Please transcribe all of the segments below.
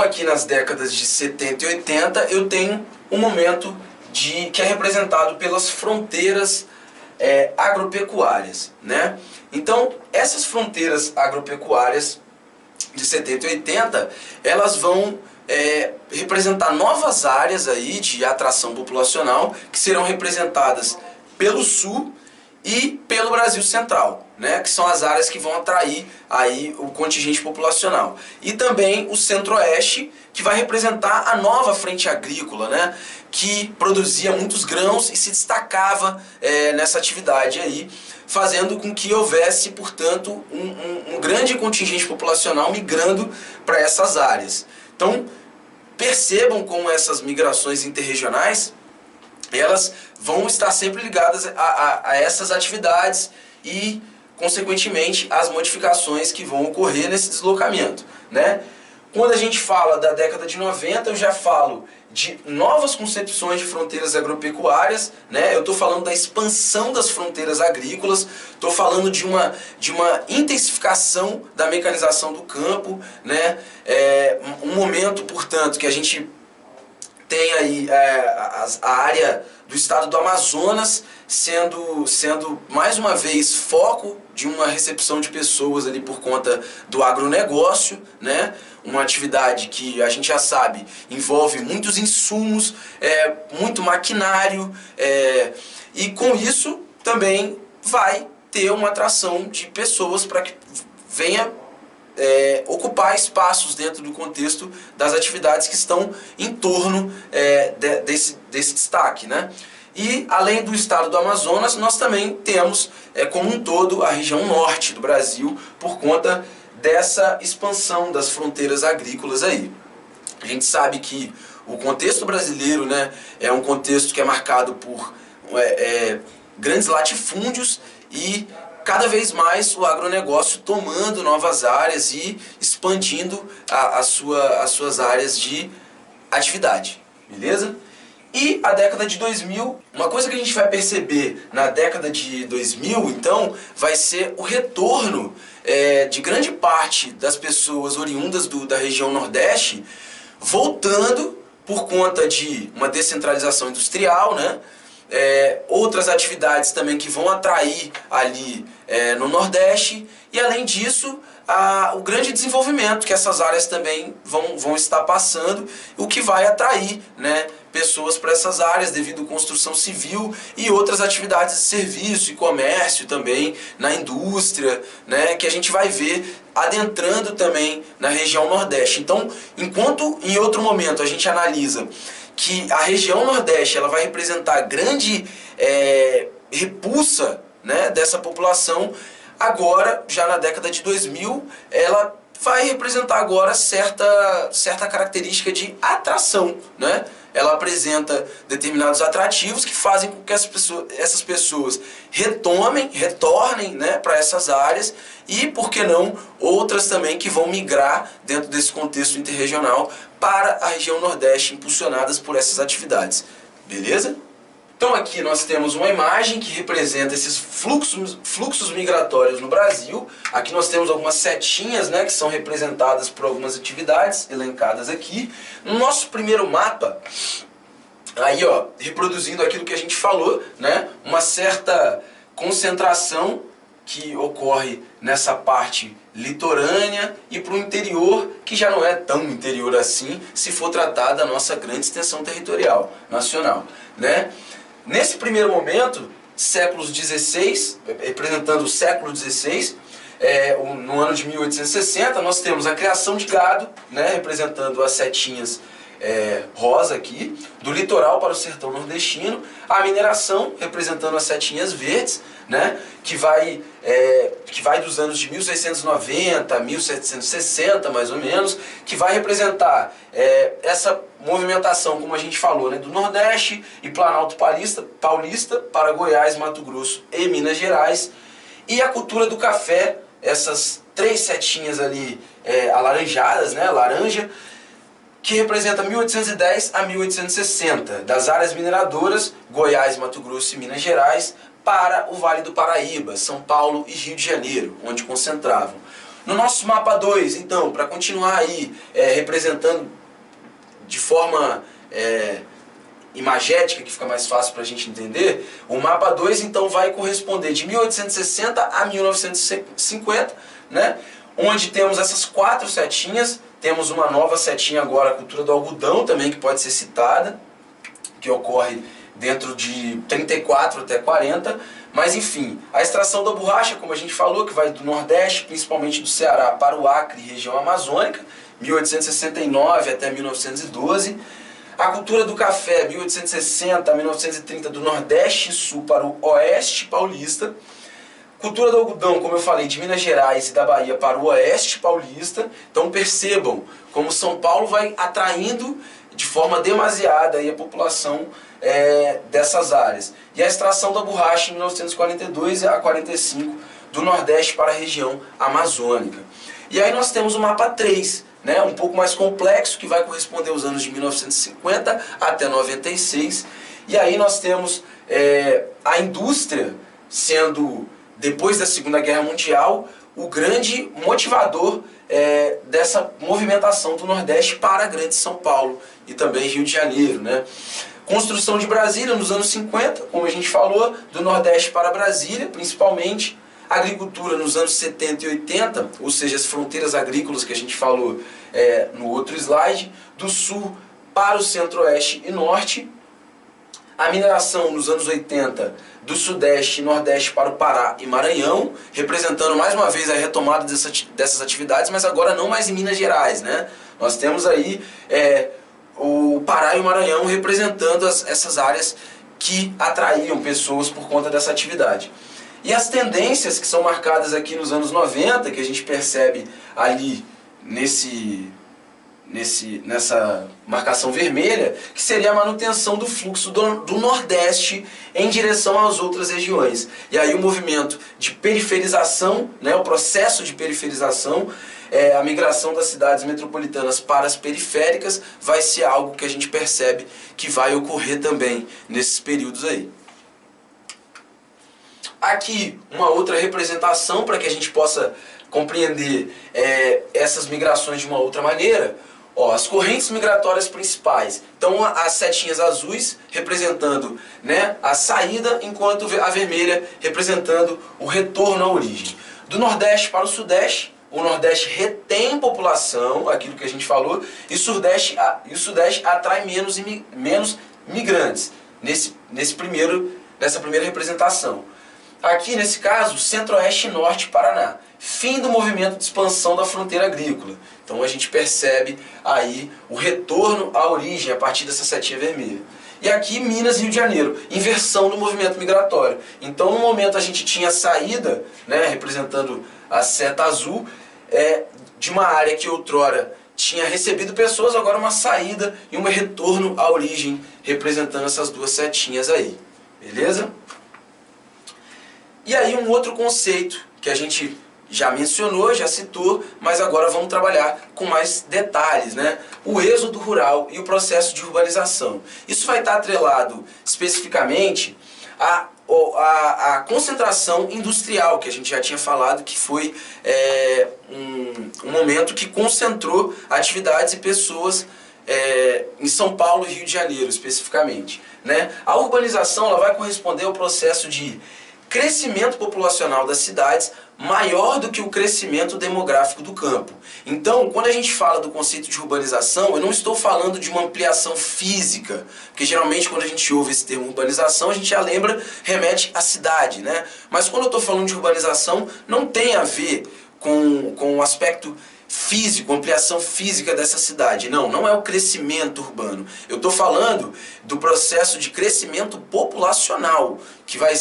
aqui nas décadas de 70 e 80, eu tenho um momento que é representado pelas fronteiras agropecuárias, né? Então, essas fronteiras agropecuárias de 70 e 80, elas vão representar novas áreas aí de atração populacional que serão representadas pelo Sul e pelo Brasil Central, né, que são as áreas que vão atrair aí o contingente populacional. E também o Centro-Oeste, que vai representar a nova frente agrícola, né, que produzia muitos grãos e se destacava nessa atividade aí, fazendo com que houvesse, portanto, um grande contingente populacional migrando para essas áreas. Então, percebam como essas migrações interregionais, elas vão estar sempre ligadas a essas atividades e, consequentemente, as modificações que vão ocorrer nesse deslocamento, né? Quando a gente fala da década de 90, eu já falo de novas concepções de fronteiras agropecuárias, né? Eu estou falando da expansão das fronteiras agrícolas, estou falando de uma intensificação da mecanização do campo, né? Um momento, portanto, que a gente tem aí a área do estado do Amazonas sendo mais uma vez foco de uma recepção de pessoas ali por conta do agronegócio, né? Uma atividade que a gente já sabe envolve muitos insumos, muito maquinário, e com isso também vai ter uma atração de pessoas para que venha ocupar espaços dentro do contexto das atividades que estão em torno desse destaque, né? E além do estado do Amazonas, nós também temos como um todo a região norte do Brasil por conta dessa expansão das fronteiras agrícolas aí. A gente sabe que o contexto brasileiro, né, é um contexto que é marcado por grandes latifúndios e cada vez mais o agronegócio tomando novas áreas e expandindo as suas áreas de atividade, beleza? E a década de 2000, uma coisa que a gente vai perceber na década de 2000, então, vai ser o retorno de grande parte das pessoas oriundas da região Nordeste, voltando por conta de uma descentralização industrial, né? Outras atividades também que vão atrair ali no Nordeste, e além disso o grande desenvolvimento que essas áreas também vão estar passando, o que vai atrair, né, pessoas para essas áreas devido à construção civil e outras atividades de serviço e comércio também na indústria, né, que a gente vai ver adentrando também na região Nordeste. Então, enquanto em outro momento a gente analisa que a região Nordeste ela vai representar grande repulsa, né, dessa população, agora, já na década de 2000, ela vai representar agora certa característica de atração, né? Ela apresenta determinados atrativos que fazem com que essas pessoas retornem, né, para essas áreas e, por que não, outras também que vão migrar dentro desse contexto interregional para a região Nordeste, impulsionadas por essas atividades. Beleza? Então aqui nós temos uma imagem que representa esses fluxos migratórios no Brasil. Aqui nós temos algumas setinhas, né, que são representadas por algumas atividades elencadas aqui. No nosso primeiro mapa, aí ó, reproduzindo aquilo que a gente falou, né, uma certa concentração que ocorre nessa parte litorânea e para o interior, que já não é tão interior assim, se for tratar da nossa grande extensão territorial nacional, né? Nesse primeiro momento, séculos XVI, representando o século XVI, no ano de 1860, nós temos a criação de gado, né, representando as setinhas rosa aqui, do litoral para o sertão nordestino, a mineração, representando as setinhas verdes, né, que vai dos anos de 1690 a 1760, mais ou menos, que vai representar essa movimentação, como a gente falou, né, do Nordeste e Planalto Paulista para Goiás, Mato Grosso e Minas Gerais, e a cultura do café, essas três setinhas ali alaranjadas, né, laranja, que representa 1810 a 1860, das áreas mineradoras, Goiás, Mato Grosso e Minas Gerais, para o Vale do Paraíba, São Paulo e Rio de Janeiro, onde concentravam. No nosso mapa 2, então, para continuar aí representando de forma imagética, que fica mais fácil para a gente entender, o mapa 2 então vai corresponder de 1860 a 1950, né? Onde temos essas 4 setinhas, temos uma nova setinha agora, a cultura do algodão também, que pode ser citada, que ocorre dentro de 34 até 40, mas enfim, a extração da borracha, como a gente falou, que vai do Nordeste, principalmente do Ceará, para o Acre e região amazônica, 1869 até 1912, a cultura do café, 1860 a 1930, do Nordeste e Sul para o Oeste paulista, cultura do algodão, como eu falei, de Minas Gerais e da Bahia para o Oeste paulista. Então percebam como São Paulo vai atraindo de forma demasiada aí a população dessas áreas. E a extração da borracha em 1942 a 45 do Nordeste para a região amazônica. E aí nós temos o mapa 3, né, um pouco mais complexo, que vai corresponder aos anos de 1950 até 96. E aí nós temos a indústria sendo, depois da Segunda Guerra Mundial, o grande motivador dessa movimentação do Nordeste para a Grande São Paulo e também Rio de Janeiro, né? Construção de Brasília nos anos 50, como a gente falou, do Nordeste para Brasília, principalmente. Agricultura nos anos 70 e 80, ou seja, as fronteiras agrícolas que a gente falou no outro slide, do Sul para o Centro-Oeste e Norte. A mineração nos anos 80, do Sudeste e Nordeste para o Pará e Maranhão, representando mais uma vez a retomada dessas atividades, mas agora não mais em Minas Gerais, né? Nós temos aí o Pará e o Maranhão representando essas áreas que atraíam pessoas por conta dessa atividade. E as tendências que são marcadas aqui nos anos 90, que a gente percebe ali nessa marcação vermelha, que seria a manutenção do fluxo do Nordeste em direção às outras regiões. E aí o movimento de periferização, né, o processo de periferização, a migração das cidades metropolitanas para as periféricas, vai ser algo que a gente percebe que vai ocorrer também nesses períodos aí. Aqui uma outra representação para que a gente possa compreender essas migrações de uma outra maneira. Ó, as correntes migratórias principais. Então as setinhas azuis representando, né, a saída, enquanto a vermelha representando o retorno à origem. Do Nordeste para o Sudeste, o Nordeste retém população, aquilo que a gente falou, e o Sudeste atrai menos migrantes nessa primeira representação. Aqui, nesse caso, Centro-Oeste e Norte Paraná. Fim do movimento de expansão da fronteira agrícola. Então a gente percebe aí o retorno à origem a partir dessa setinha vermelha. E aqui, Minas e Rio de Janeiro. Inversão do movimento migratório. Então, no momento a gente tinha a saída, né, representando a seta azul, de uma área que outrora tinha recebido pessoas, agora uma saída e um retorno à origem, representando essas duas setinhas aí. Beleza? E aí um outro conceito que a gente já mencionou, já citou, mas agora vamos trabalhar com mais detalhes, né? O êxodo rural e o processo de urbanização. Isso vai estar atrelado especificamente à concentração industrial, que a gente já tinha falado, que foi um momento que concentrou atividades e pessoas em São Paulo e Rio de Janeiro, especificamente, né? A urbanização ela vai corresponder ao processo de crescimento populacional das cidades maior do que o crescimento demográfico do campo. Então, quando a gente fala do conceito de urbanização, eu não estou falando de uma ampliação física, porque geralmente quando a gente ouve esse termo urbanização, a gente já remete à cidade, né? Mas quando eu estou falando de urbanização, não tem a ver com o aspecto físico, ampliação física dessa cidade. Não é o crescimento urbano. Eu estou falando do processo de crescimento populacional, que vai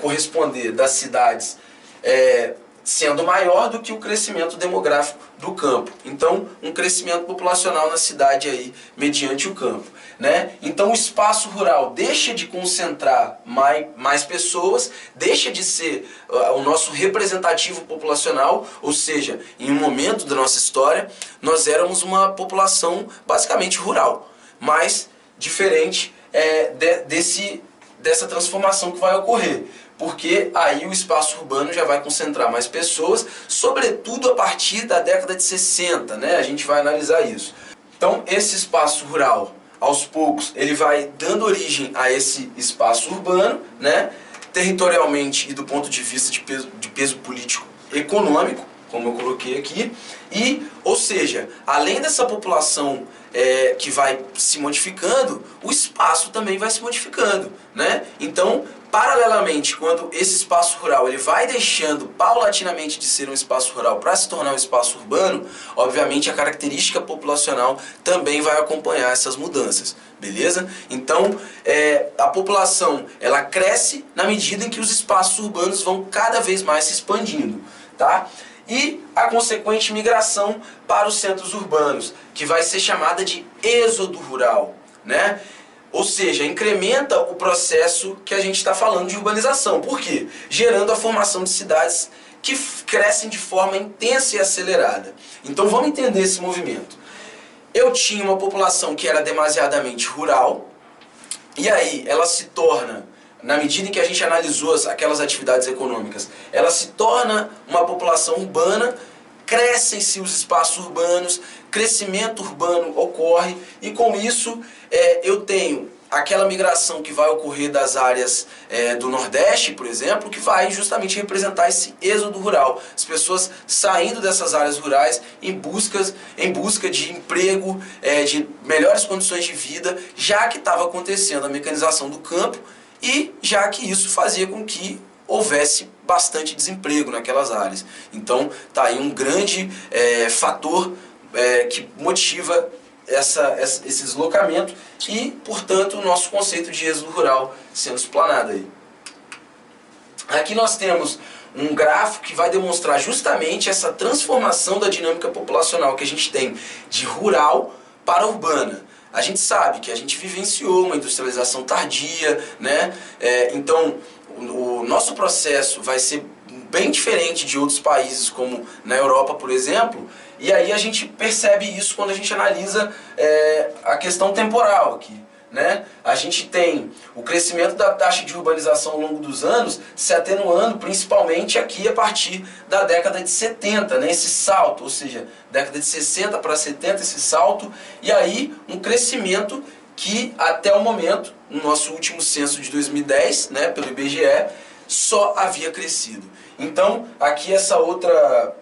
corresponder das cidades sendo maior do que o crescimento demográfico do campo. Então, um crescimento populacional na cidade aí, mediante o campo, né? Então, o espaço rural deixa de concentrar mais pessoas, deixa de ser o nosso representativo populacional, ou seja, em um momento da nossa história, nós éramos uma população basicamente rural, mas diferente dessa transformação que vai ocorrer, porque aí o espaço urbano já vai concentrar mais pessoas, sobretudo a partir da década de 60, né? A gente vai analisar isso. Então, esse espaço rural, aos poucos, ele vai dando origem a esse espaço urbano, né? Territorialmente e do ponto de vista de peso político econômico, como eu coloquei aqui, e, ou seja, além dessa população que vai se modificando, o espaço também vai se modificando, né? Então, paralelamente, quando esse espaço rural ele vai deixando paulatinamente de ser um espaço rural para se tornar um espaço urbano, obviamente a característica populacional também vai acompanhar essas mudanças, beleza? Então, a população ela cresce na medida em que os espaços urbanos vão cada vez mais se expandindo, tá? E a consequente migração para os centros urbanos, que vai ser chamada de êxodo rural, né? Ou seja, incrementa o processo que a gente está falando de urbanização. Por quê? Gerando a formação de cidades que crescem de forma intensa e acelerada. Então vamos entender esse movimento. Eu tinha uma população que era demasiadamente rural, e aí ela se torna, na medida em que a gente analisou aquelas atividades econômicas, ela se torna uma população urbana, crescem-se os espaços urbanos, crescimento urbano ocorre, e com isso eu tenho aquela migração que vai ocorrer das áreas do Nordeste, por exemplo, que vai justamente representar esse êxodo rural. As pessoas saindo dessas áreas rurais em busca de emprego, de melhores condições de vida, já que estava acontecendo a mecanização do campo, e já que isso fazia com que houvesse bastante desemprego naquelas áreas. Então, está aí um grande fator que motiva esse deslocamento e, portanto, o nosso conceito de êxodo rural sendo explanado aí. Aqui nós temos um gráfico que vai demonstrar justamente essa transformação da dinâmica populacional que a gente tem de rural para urbana. A gente sabe que a gente vivenciou uma industrialização tardia, né? Então, o nosso processo vai ser bem diferente de outros países, como na Europa, por exemplo, e aí a gente percebe isso quando a gente analisa a questão temporal aqui, né? A gente tem o crescimento da taxa de urbanização ao longo dos anos se atenuando principalmente aqui a partir da década de 70, né? Esse salto, ou seja, década de 60 para 70, esse salto, e aí um crescimento que até o momento, no nosso último censo de 2010, né, pelo IBGE, só havia crescido. Então, aqui essa outra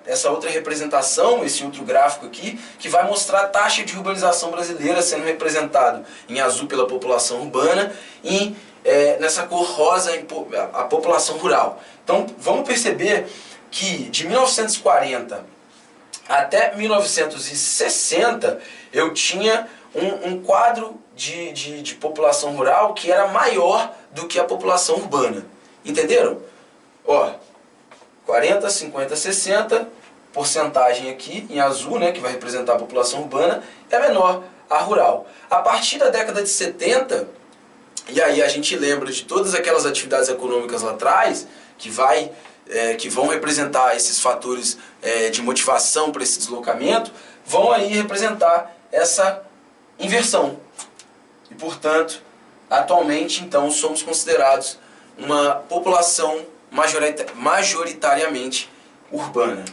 representação, esse outro gráfico aqui, que vai mostrar a taxa de urbanização brasileira sendo representado em azul pela população urbana e nessa cor rosa a população rural. Então, vamos perceber que de 1940 até 1960 eu tinha um quadro de população rural que era maior do que a população urbana. Entenderam? Ó, 40, 50, 60, porcentagem aqui em azul, né, que vai representar a população urbana, é menor a rural. A partir da década de 70, e aí a gente lembra de todas aquelas atividades econômicas lá atrás, que vão representar esses fatores de motivação para esse deslocamento, vão aí representar essa inversão. E, portanto, atualmente, então, somos considerados uma população majoritariamente urbana.